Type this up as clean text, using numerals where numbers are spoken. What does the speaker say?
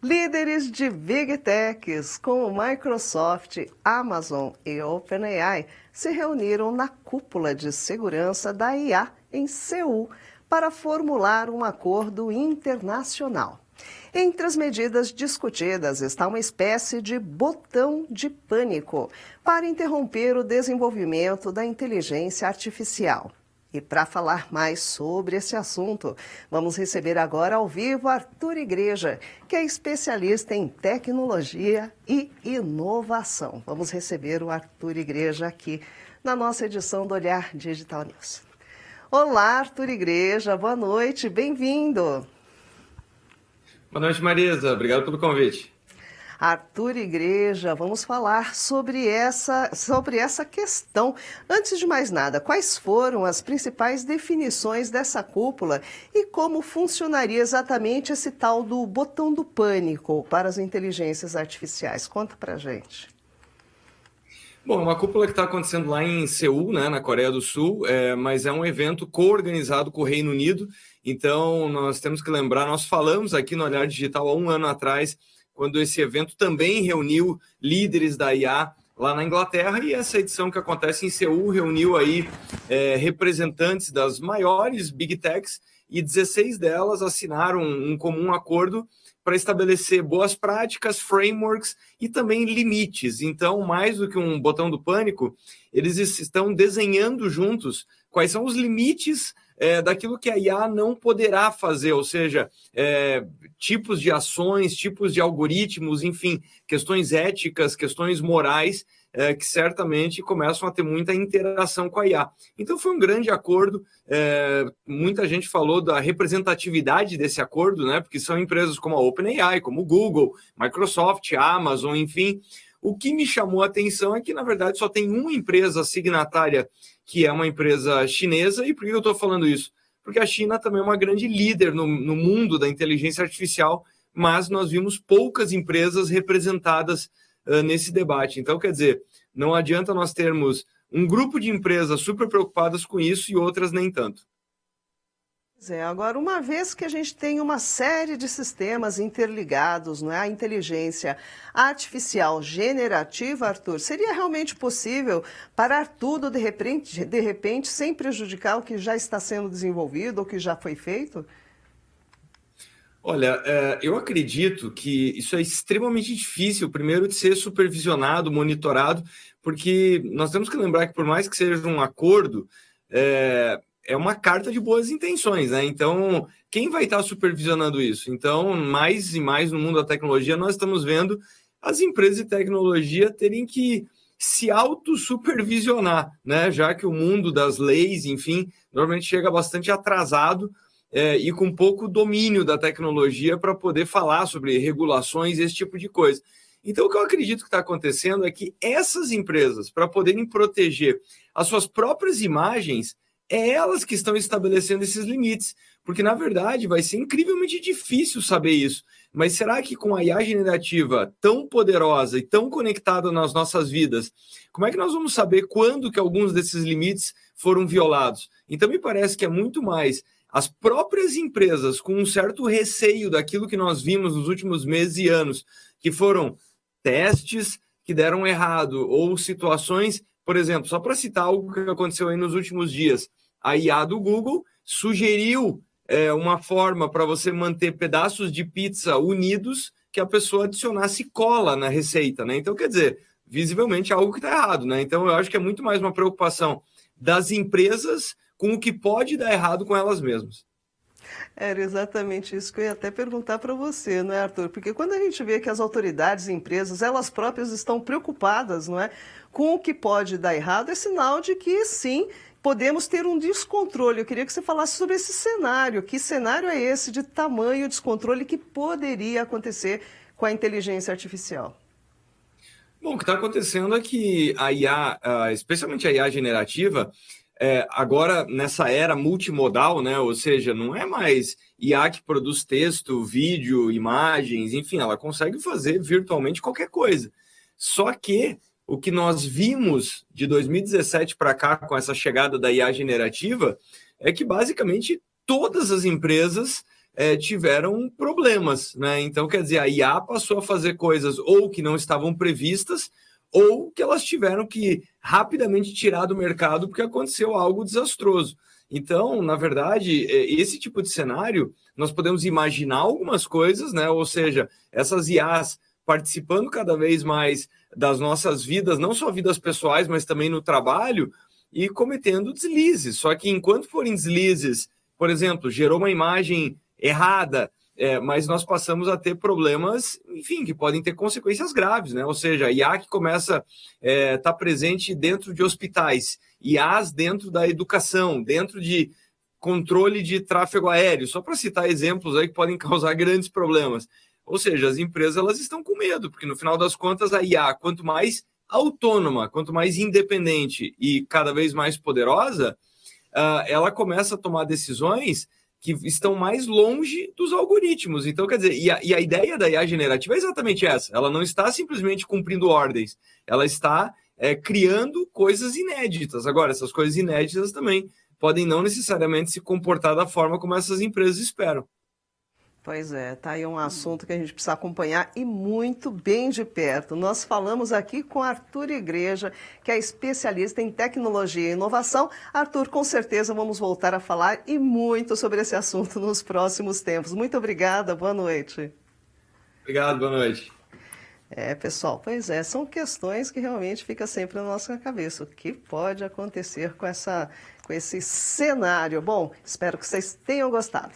Líderes de Big Techs como Microsoft, Amazon e OpenAI se reuniram na cúpula de segurança da IA em Seul para formular um acordo internacional. Entre as medidas discutidas está uma espécie de botão de pânico para interromper o desenvolvimento da inteligência artificial. E para falar mais sobre esse assunto, vamos receber agora ao vivo Arthur Igreja, que é especialista em tecnologia e inovação. Vamos receber o Arthur Igreja aqui na nossa edição do Olhar Digital News. Olá, Arthur Igreja, boa noite, bem-vindo. Boa noite, Marisa. Obrigado pelo convite. Arthur Igreja, vamos falar sobre essa questão. Antes de mais nada, quais foram as principais definições dessa cúpula e como funcionaria exatamente esse tal do botão do pânico para as inteligências artificiais? Conta pra gente. Bom, uma cúpula que está acontecendo lá em Seul, né, na Coreia do Sul, mas é um evento co-organizado com o Reino Unido. Então, nós temos que lembrar, nós falamos aqui no Olhar Digital há um ano atrás, quando esse evento também reuniu líderes da IA lá na Inglaterra, e essa edição que acontece em Seul reuniu aí representantes das maiores Big Techs, e 16 delas assinaram um comum acordo para estabelecer boas práticas, frameworks e também limites. Então, mais do que um botão do pânico, eles estão desenhando juntos quais são os limites daquilo que a IA não poderá fazer, ou seja, tipos de ações, tipos de algoritmos, enfim, questões éticas, questões morais, que certamente começam a ter muita interação com a IA. Então foi um grande acordo, muita gente falou da representatividade desse acordo, né, porque são empresas como a OpenAI, como o Google, Microsoft, Amazon, enfim. O que me chamou a atenção é que, na verdade, só tem uma empresa signatária, que é uma empresa chinesa. E por que eu estou falando isso? Porque a China também é uma grande líder no mundo da inteligência artificial, mas nós vimos poucas empresas representadas nesse debate. Então, quer dizer, não adianta nós termos um grupo de empresas super preocupadas com isso e outras nem tanto. Agora, uma vez que a gente tem uma série de sistemas interligados, não é? A inteligência artificial generativa, Arthur, seria realmente possível parar tudo de repente, sem prejudicar o que já está sendo desenvolvido ou que já foi feito? Olha, eu acredito que isso é extremamente difícil, primeiro, de ser supervisionado, monitorado, porque nós temos que lembrar que, por mais que seja um acordo, é uma carta de boas intenções, né? Então, quem vai estar supervisionando isso? Então, mais e mais no mundo da tecnologia, nós estamos vendo as empresas de tecnologia terem que se auto-supervisionar, né? Já que o mundo das leis, enfim, normalmente chega bastante atrasado e com pouco domínio da tecnologia para poder falar sobre regulações e esse tipo de coisa. Então, o que eu acredito que está acontecendo é que essas empresas, para poderem proteger as suas próprias imagens, elas que estão estabelecendo esses limites, porque, na verdade, vai ser incrivelmente difícil saber isso. Mas será que com a IA generativa tão poderosa e tão conectada nas nossas vidas, como é que nós vamos saber quando que alguns desses limites foram violados? Então, me parece que é muito mais as próprias empresas com um certo receio daquilo que nós vimos nos últimos meses e anos, que foram testes que deram errado, ou situações, por exemplo, só para citar algo que aconteceu aí nos últimos dias, a IA do Google sugeriu uma forma para você manter pedaços de pizza unidos, que a pessoa adicionasse cola na receita, né? Então, quer dizer, visivelmente algo que está errado, né? Então, eu acho que é muito mais uma preocupação das empresas com o que pode dar errado com elas mesmas. Era exatamente isso que eu ia até perguntar para você, não é, Arthur? Porque quando a gente vê que as autoridades e empresas, elas próprias estão preocupadas, não é, com o que pode dar errado, é sinal de que, sim, podemos ter um descontrole. Eu queria que você falasse sobre esse cenário. Que cenário é esse de tamanho descontrole que poderia acontecer com a inteligência artificial? Bom, o que está acontecendo é que a IA, especialmente a IA generativa, agora nessa era multimodal, né? Ou seja, não é mais IA que produz texto, vídeo, imagens, enfim, ela consegue fazer virtualmente qualquer coisa. Só que o que nós vimos de 2017 para cá, com essa chegada da IA generativa, é que basicamente todas as empresas tiveram problemas, né? Então, quer dizer, a IA passou a fazer coisas ou que não estavam previstas, ou que elas tiveram que rapidamente tirar do mercado porque aconteceu algo desastroso. Então, na verdade, esse tipo de cenário, nós podemos imaginar algumas coisas, né? Ou seja, essas IAs participando cada vez mais das nossas vidas, não só vidas pessoais, mas também no trabalho, e cometendo deslizes. Só que enquanto forem deslizes, por exemplo, gerou uma imagem errada, mas nós passamos a ter problemas, enfim, que podem ter consequências graves, né? Ou seja, a IA que começa a estar presente dentro de hospitais, IAs dentro da educação, dentro de controle de tráfego aéreo, só para citar exemplos aí que podem causar grandes problemas. Ou seja, as empresas elas estão com medo, porque no final das contas a IA, quanto mais autônoma, quanto mais independente e cada vez mais poderosa, ela começa a tomar decisões que estão mais longe dos algoritmos. Então, quer dizer, e a ideia da IA generativa é exatamente essa. Ela não está simplesmente cumprindo ordens, ela está criando coisas inéditas. Agora, essas coisas inéditas também podem não necessariamente se comportar da forma como essas empresas esperam. Pois é, tá aí um assunto que a gente precisa acompanhar e muito bem de perto. Nós falamos aqui com Arthur Igreja, que é especialista em tecnologia e inovação. Arthur, com certeza vamos voltar a falar e muito sobre esse assunto nos próximos tempos. Muito obrigada, boa noite. Obrigado, boa noite. Pessoal, pois é, são questões que realmente ficam sempre na nossa cabeça. O que pode acontecer com esse cenário? Bom, espero que vocês tenham gostado.